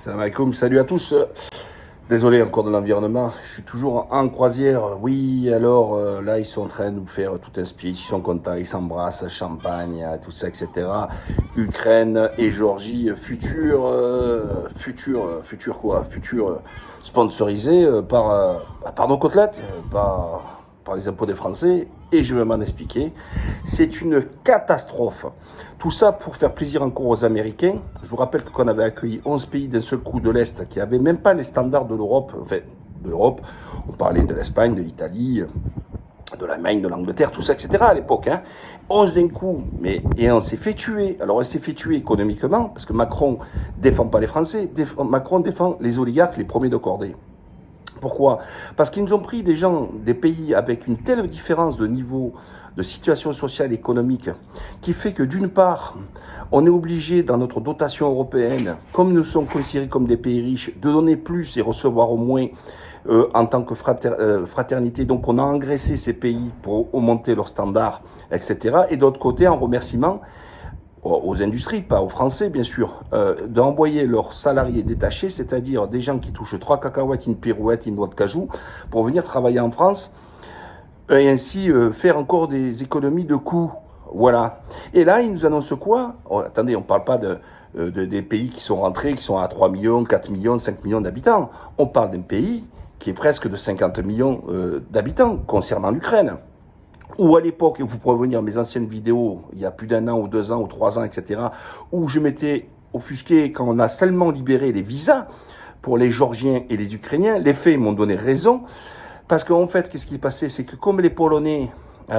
Salam alaikum, salut à tous. Désolé encore de l'environnement, je suis toujours en croisière. Oui, alors là ils sont en train de nous faire tout un speech, ils sont contents, ils s'embrassent, champagne, tout ça, etc. Ukraine et Géorgie, futur sponsorisé par nos côtelettes, par les impôts des Français, et je vais m'en expliquer. C'est une catastrophe. Tout ça pour faire plaisir encore aux Américains. Je vous rappelle qu'on avait accueilli 11 pays d'un seul coup de l'Est qui n'avaient même pas les standards de l'Europe. Enfin, de l'Europe, on parlait de l'Espagne, de l'Italie, de l'Allemagne, de l'Angleterre, tout ça, etc. à l'époque. 11 d'un coup, et on s'est fait tuer. Alors on s'est fait tuer économiquement, parce que Macron défend pas les Français, Macron défend les oligarques, les premiers de cordée. Pourquoi? Parce qu'ils nous ont pris des gens, des pays avec une telle différence de niveau, de situation sociale et économique, qui fait que d'une part, on est obligé dans notre dotation européenne, comme nous sommes considérés comme des pays riches, de donner plus et recevoir au moins en tant que fraternité. Donc on a engraissé ces pays pour augmenter leurs standards, etc. Et d'autre côté, en remerciement, aux industries, pas aux Français bien sûr, d'envoyer leurs salariés détachés, c'est-à-dire des gens qui touchent 3 cacahuètes, une pirouette, une noix de cajou, pour venir travailler en France, et ainsi faire encore des économies de coûts. Voilà. Et là, ils nous annoncent quoi? Attendez, on ne parle pas des pays qui sont rentrés, qui sont à 3 millions, 4 millions, 5 millions d'habitants. On parle d'un pays qui est presque de 50 millions d'habitants concernant l'Ukraine. Ou à l'époque, vous pourrez venir mes anciennes vidéos, il y a plus d'1 an, ou 2 ans, ou 3 ans, etc., où je m'étais offusqué quand on a seulement libéré les visas pour les Géorgiens et les Ukrainiens. Les faits m'ont donné raison, parce qu'en fait, qu'est-ce qui est passé? C'est que comme les Polonais,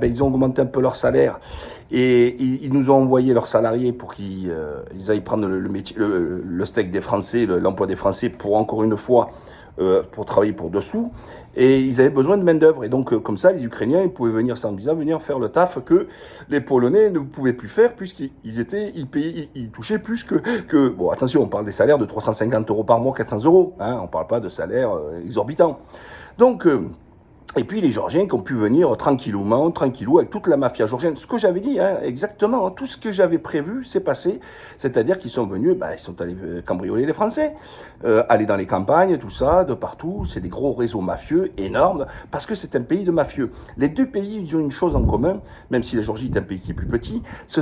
ils ont augmenté un peu leur salaire, et ils nous ont envoyé leurs salariés pour qu'ils aillent prendre le steak des Français, l'emploi des Français, pour encore une fois, pour travailler pour dessous, et ils avaient besoin de main-d'œuvre. Et donc, comme ça, les Ukrainiens, ils pouvaient venir sans visa, venir faire le taf que les Polonais ne pouvaient plus faire, puisqu'ils ils touchaient plus que. Bon, attention, on parle des salaires de 350 € par mois, 400 €. On ne parle pas de salaires exorbitants. Donc. Et puis les Géorgiens qui ont pu venir tranquillou avec toute la mafia géorgienne. Ce que j'avais dit, exactement, tout ce que j'avais prévu s'est passé. C'est-à-dire qu'ils sont venus, ils sont allés cambrioler les Français, aller dans les campagnes, tout ça, de partout. C'est des gros réseaux mafieux énormes, parce que c'est un pays de mafieux. Les deux pays, ils ont une chose en commun, même si la Géorgie est un pays qui est plus petit, ce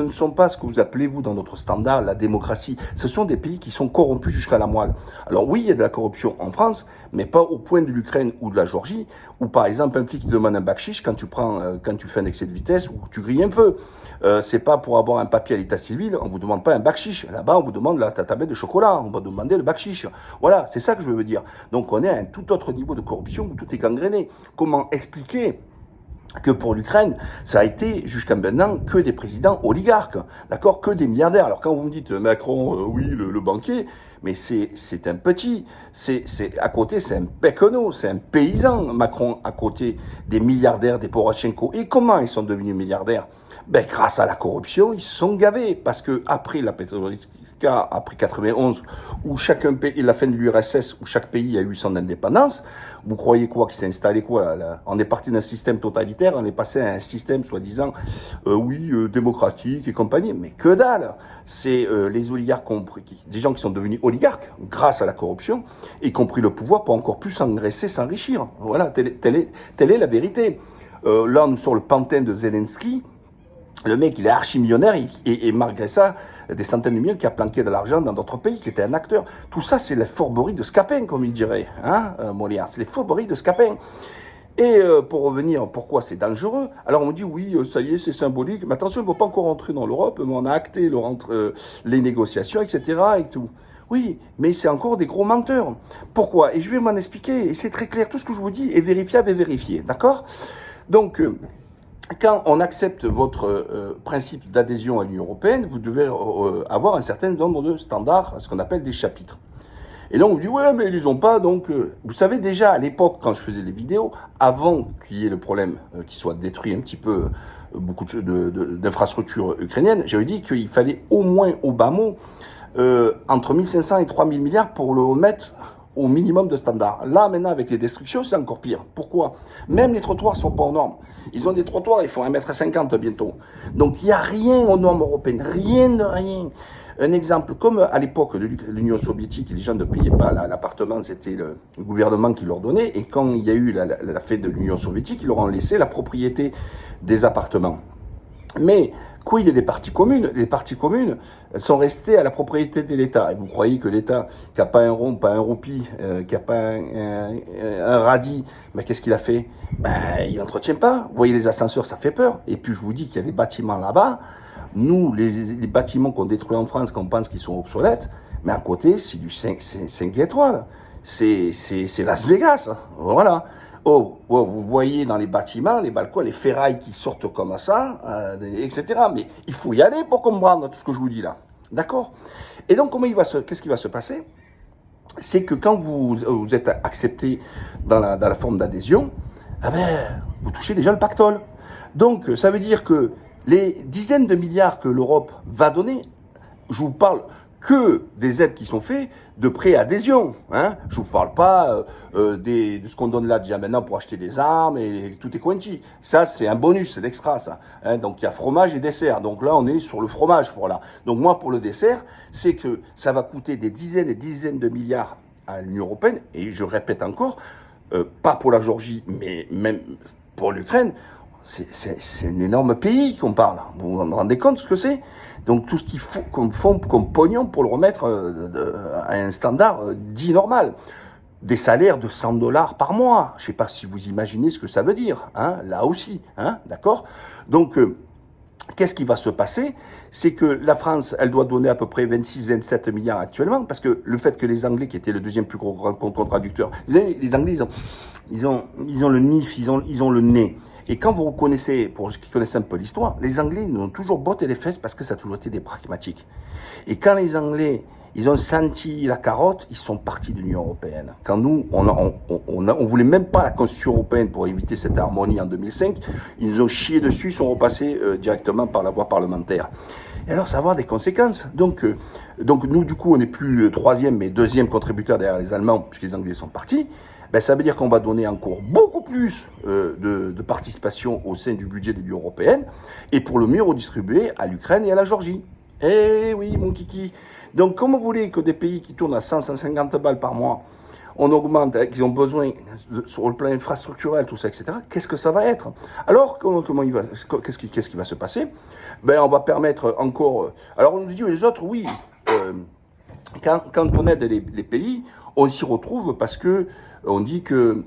ne sont pas ce que vous appelez, vous, dans notre standard, la démocratie. Ce sont des pays qui sont corrompus jusqu'à la moelle. Alors oui, il y a de la corruption en France, mais pas au point de l'Ukraine ou de la Géorgie, ou par exemple un flic qui demande un bakshish quand tu fais un excès de vitesse ou que tu grilles un feu. C'est pas pour avoir un papier à l'état civil, on vous demande pas un bakshish. Là-bas, on vous demande ta tablette de chocolat, on va demander le bakshish. Voilà, c'est ça que je veux dire. Donc on est à un tout autre niveau de corruption où tout est gangréné. Comment expliquer que pour l'Ukraine, ça a été jusqu'à maintenant que des présidents oligarques, d'accord, que des milliardaires. Alors quand vous me dites Macron, oui, le banquier, mais c'est un petit, à côté c'est un péquenot, c'est un paysan, Macron, à côté des milliardaires, des Poroshenko. Et comment ils sont devenus milliardaires? Grâce à la corruption, ils se sont gavés, parce que après la Petrolica, après 91, où chacun paye, la fin de l'URSS, où chaque pays a eu son indépendance, vous croyez quoi, qu'il s'est installé quoi là? On est parti d'un système totalitaire, on est passé à un système soi-disant, démocratique et compagnie, mais que dalle. C'est les oligarques, des gens qui sont devenus oligarques grâce à la corruption, et qui ont pris le pouvoir pour encore plus s'engraisser, s'enrichir. Voilà, telle est la vérité. Là, nous sommes le pantin de Zelensky. Le mec, il est archi-millionnaire, et malgré ça, des centaines de millions qui a planqué de l'argent dans d'autres pays, qui était un acteur. Tout ça, c'est la fourberie de Scapin, comme il dirait, Molière. C'est les fourberies de Scapin. Et pour revenir, pourquoi c'est dangereux? Alors on me dit, oui, ça y est, c'est symbolique. Mais attention, il ne faut pas encore rentrer dans l'Europe, mais on a acté les négociations, etc. et tout. Oui, mais c'est encore des gros menteurs. Pourquoi? Et je vais m'en expliquer, et c'est très clair. Tout ce que je vous dis est vérifiable et vérifié, d'accord? Donc... quand on accepte votre principe d'adhésion à l'Union européenne, vous devez avoir un certain nombre de standards, ce qu'on appelle des chapitres. Et donc on me dit, ouais, mais ils les ont pas, donc... Vous savez déjà, à l'époque, quand je faisais les vidéos, avant qu'il y ait le problème qu'il soit détruit un petit peu beaucoup d'infrastructures ukrainiennes, j'avais dit qu'il fallait au moins, au bas mot, entre 1500 et 3000 milliards pour le remettre au minimum de standards. Là, maintenant, avec les destructions, c'est encore pire. Pourquoi? Même les trottoirs sont pas aux normes. Ils ont des trottoirs, ils font 1,50 m bientôt. Donc, il n'y a rien aux normes européennes. Rien de rien. Un exemple, comme à l'époque de l'Union soviétique, les gens ne payaient pas l'appartement, c'était le gouvernement qui leur donnait, et quand il y a eu la fête de l'Union soviétique, ils leur ont laissé la propriété des appartements. Mais, quid des parties communes? Les parties communes sont restées à la propriété de l'État. Et vous croyez que l'État, qui n'a pas un rond, pas un roupie, qui n'a pas un radis, mais qu'est-ce qu'il a fait? Il n'entretient pas. Vous voyez, les ascenseurs, ça fait peur. Et puis, je vous dis qu'il y a des bâtiments là-bas. Nous, les bâtiments qu'on détruit en France, qu'on pense qu'ils sont obsolètes, mais à côté, c'est du 5 étoiles. C'est Las Vegas. Voilà. Oh, vous voyez dans les bâtiments, les balcons, les ferrailles qui sortent comme ça, etc. Mais il faut y aller pour comprendre tout ce que je vous dis là. D'accord? Et donc, qu'est-ce qui va se passer? C'est que quand vous êtes accepté dans la forme d'adhésion, vous touchez déjà le pactole. Donc, ça veut dire que les dizaines de milliards que l'Europe va donner, je vous parle que des aides qui sont faites de préadhésion. Hein. Je ne vous parle pas de ce qu'on donne là déjà maintenant pour acheter des armes et tout est quanti. Ça, c'est un bonus, c'est l'extra, ça. Hein. Donc, il y a fromage et dessert. Donc là, on est sur le fromage pour là. Donc moi, pour le dessert, c'est que ça va coûter des dizaines et dizaines de milliards à l'Union européenne. Et je répète encore, pas pour la Géorgie, mais même pour l'Ukraine. C'est un énorme pays qu'on parle. Vous vous rendez compte ce que c'est? Donc tout ce qu'il faut comme pognon pour le remettre à un standard dit normal. Des salaires de 100 $ par mois. Je ne sais pas si vous imaginez ce que ça veut dire. Hein, là aussi, hein, d'accord? Donc, qu'est-ce qui va se passer? C'est que la France, elle doit donner à peu près 26-27 milliards actuellement, parce que le fait que les Anglais, qui étaient le deuxième plus gros contradicteur, les Anglais, ils ont le nif, ils ont le nez. Et quand vous reconnaissez, pour ceux qui connaissent un peu l'histoire, les Anglais, ils ont toujours botté les fesses parce que ça a toujours été des pragmatiques. Et quand les Anglais, ils ont senti la carotte, ils sont partis de l'Union européenne. Quand nous, on voulait même pas la Constitution européenne pour éviter cette harmonie en 2005, ils ont chié dessus, ils sont repassés directement par la voie parlementaire. Et alors, ça va avoir des conséquences. Donc nous, du coup, on n'est plus troisième, mais deuxième contributeur derrière les Allemands, puisque les Anglais sont partis. Ça veut dire qu'on va donner encore beaucoup plus de participation au sein du budget de l'Union européenne, et pour le mieux redistribuer à l'Ukraine et à la Géorgie. Eh oui, mon kiki. Donc, comme vous voulez que des pays qui tournent à 100-150 balles par mois, on augmente, qu'ils ont besoin sur le plan infrastructurel, tout ça, etc., qu'est-ce que ça va être? Alors, qu'est-ce qui va se passer? On va permettre encore... Alors, on nous dit, les autres, oui, quand on aide les pays, on s'y retrouve parce que on dit que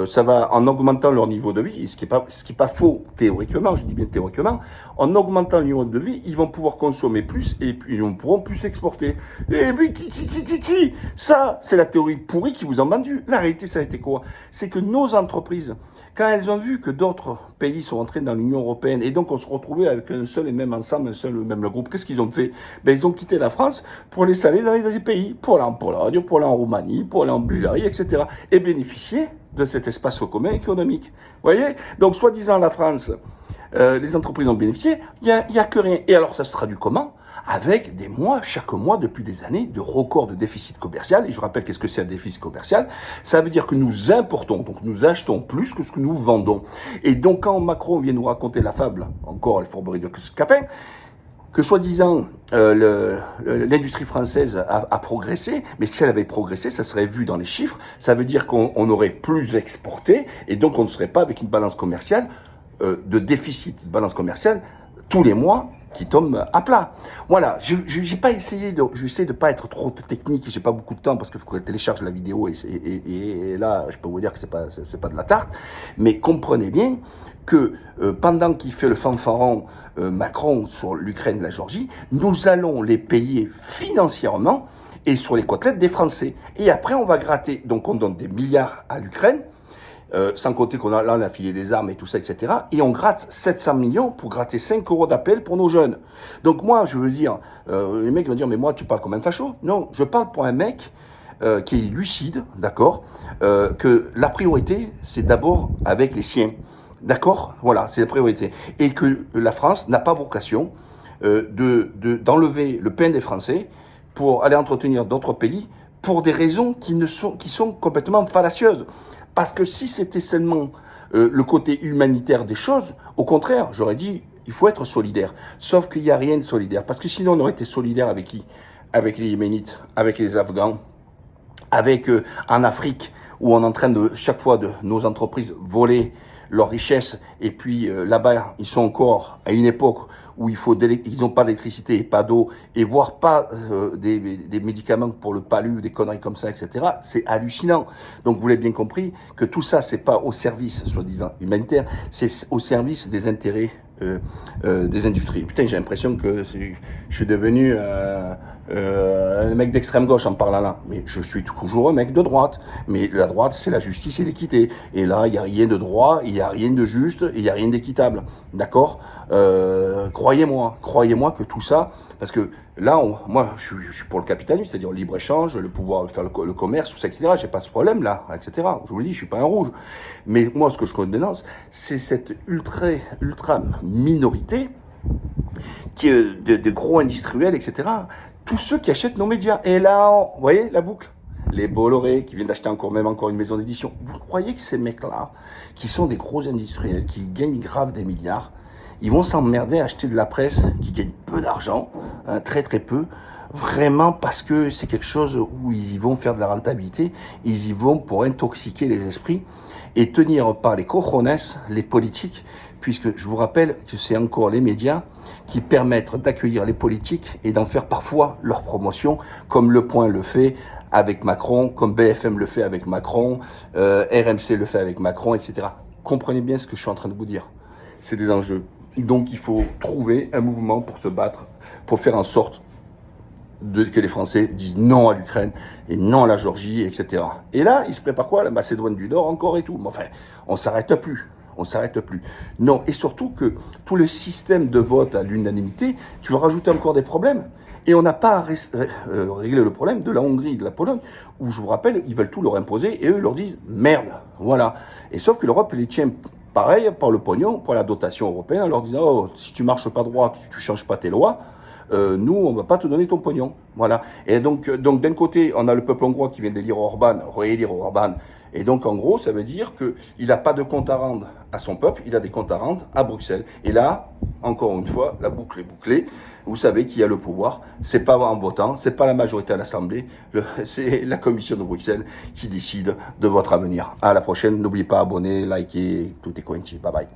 ça va, en augmentant leur niveau de vie, ce qui est pas faux théoriquement, je dis bien théoriquement, en augmentant le niveau de vie, ils vont pouvoir consommer plus et puis ils pourront plus exporter. Et puis, ça, c'est la théorie pourrie qui vous ont vendu. La réalité, ça a été quoi? C'est que nos entreprises, quand elles ont vu que d'autres pays sont entrés dans l'Union européenne et donc on se retrouvait avec un seul et même ensemble, un seul et même groupe, qu'est-ce qu'ils ont fait? Ils ont quitté la France pour aller s'aller dans les pays, pour aller en Pologne, pour aller en Roumanie, pour aller en Bulgarie, etc. et bénéficier de cet espace commun économique. Vous voyez? Donc, soi-disant, la France, les entreprises ont bénéficié, il y a que rien. Et alors, ça se traduit comment? Avec des mois, chaque mois, depuis des années, de records de déficit commercial. Et je rappelle, qu'est-ce que c'est un déficit commercial? Ça veut dire que nous importons, donc nous achetons plus que ce que nous vendons. Et donc, quand Macron vient nous raconter la fable, encore les fourberies de Capin, que soi-disant l'industrie française a progressé, mais si elle avait progressé, ça serait vu dans les chiffres, ça veut dire qu'on aurait plus exporté, et donc on ne serait pas avec une balance commerciale, de déficit de balance commerciale, tous les mois, qui tombe à plat. Voilà, j'ai pas essayé j'essaie de pas être trop technique, j'ai pas beaucoup de temps parce qu'il faut que je télécharge la vidéo et là, je peux vous dire que c'est pas de la tarte, mais comprenez bien que pendant qu'il fait le fanfaron Macron sur l'Ukraine et la Géorgie, nous allons les payer financièrement et sur les côtelettes des Français. Et après, on va gratter, donc on donne des milliards à l'Ukraine, sans compter qu'on a filé des armes et tout ça, etc. Et on gratte 700 millions pour gratter 5 € d'appel pour nos jeunes. Donc moi, je veux dire, les mecs vont dire, mais moi, tu parles comme un facho. Non, je parle pour un mec qui est lucide, d'accord, que la priorité, c'est d'abord avec les siens. D'accord? Voilà, c'est la priorité. Et que la France n'a pas vocation d'enlever le pain des Français pour aller entretenir d'autres pays pour des raisons qui sont complètement fallacieuses. Parce que si c'était seulement le côté humanitaire des choses, au contraire, j'aurais dit, Il faut être solidaire. Sauf qu'il n'y a rien de solidaire. Parce que sinon, on aurait été solidaire avec qui? Avec les Yéménites, avec les Afghans, avec en Afrique, où on est en train de, chaque fois, de nos entreprises voler leurs richesses, et puis là-bas, ils sont encore à une époque où ils n'ont pas d'électricité et pas d'eau, et voire pas des médicaments pour le palu, des conneries comme ça, etc. C'est hallucinant. Donc vous l'avez bien compris que tout ça, c'est pas au service, soi-disant, humanitaire, c'est au service des intérêts des industries. Putain, j'ai l'impression que je suis devenu un mec d'extrême gauche en parlant là. Mais je suis toujours un mec de droite. Mais la droite, c'est la justice et l'équité. Et là, il n'y a rien de droit, il n'y a rien de juste, il n'y a rien d'équitable. D'accord? Croyez-moi que tout ça, parce que là, moi, je suis pour le capitalisme, c'est-à-dire le libre-échange, le pouvoir de faire le commerce, tout ça, etc. J'ai pas ce problème là, etc. Je vous le dis, je suis pas un rouge. Mais moi, ce que je dénonce, c'est cette ultra minorité qui est de gros industriels, etc. Tous ceux qui achètent nos médias. Et là, vous voyez la boucle? Les Bolloré qui viennent d'acheter encore une maison d'édition. Vous croyez que ces mecs-là, qui sont des gros industriels, qui gagnent grave des milliards, ils vont s'emmerder à acheter de la presse qui gagne peu d'argent, hein, très très peu, vraiment parce que c'est quelque chose où ils y vont faire de la rentabilité, ils y vont pour intoxiquer les esprits et tenir par les cojones les politiques, puisque je vous rappelle que c'est encore les médias qui permettent d'accueillir les politiques et d'en faire parfois leur promotion, comme Le Point le fait avec Macron, comme BFM le fait avec Macron, RMC le fait avec Macron, etc. Comprenez bien ce que je suis en train de vous dire. C'est des enjeux. Donc il faut trouver un mouvement pour se battre, pour faire en sorte que les Français disent non à l'Ukraine et non à la Géorgie, etc. Et là, ils se préparent quoi? La Macédoine du Nord encore et tout. Mais enfin, on s'arrête plus. On s'arrête plus. Non, et surtout que tout le système de vote à l'unanimité, tu vas rajouter encore des problèmes. Et on n'a pas à régler le problème de la Hongrie et de la Pologne, où je vous rappelle, ils veulent tout leur imposer et eux leur disent merde. Voilà. Et sauf que l'Europe les tient pareil par le pognon, pour la dotation européenne, en leur disant oh, si tu marches pas droit, si tu changes pas tes lois, nous, on va pas te donner ton pognon. Voilà. Et donc d'un côté, on a le peuple hongrois qui vient d'élire Orban, réélire Orban. Et donc, en gros, ça veut dire qu'il n'a pas de compte à rendre à son peuple, il a des comptes à rendre à Bruxelles. Et là, encore une fois, la boucle est bouclée. Vous savez qui a le pouvoir. C'est pas en votant, c'est pas la majorité à l'Assemblée, c'est la commission de Bruxelles qui décide de votre avenir. À la prochaine. N'oubliez pas, abonner, liker, tout est coinci. Bye bye.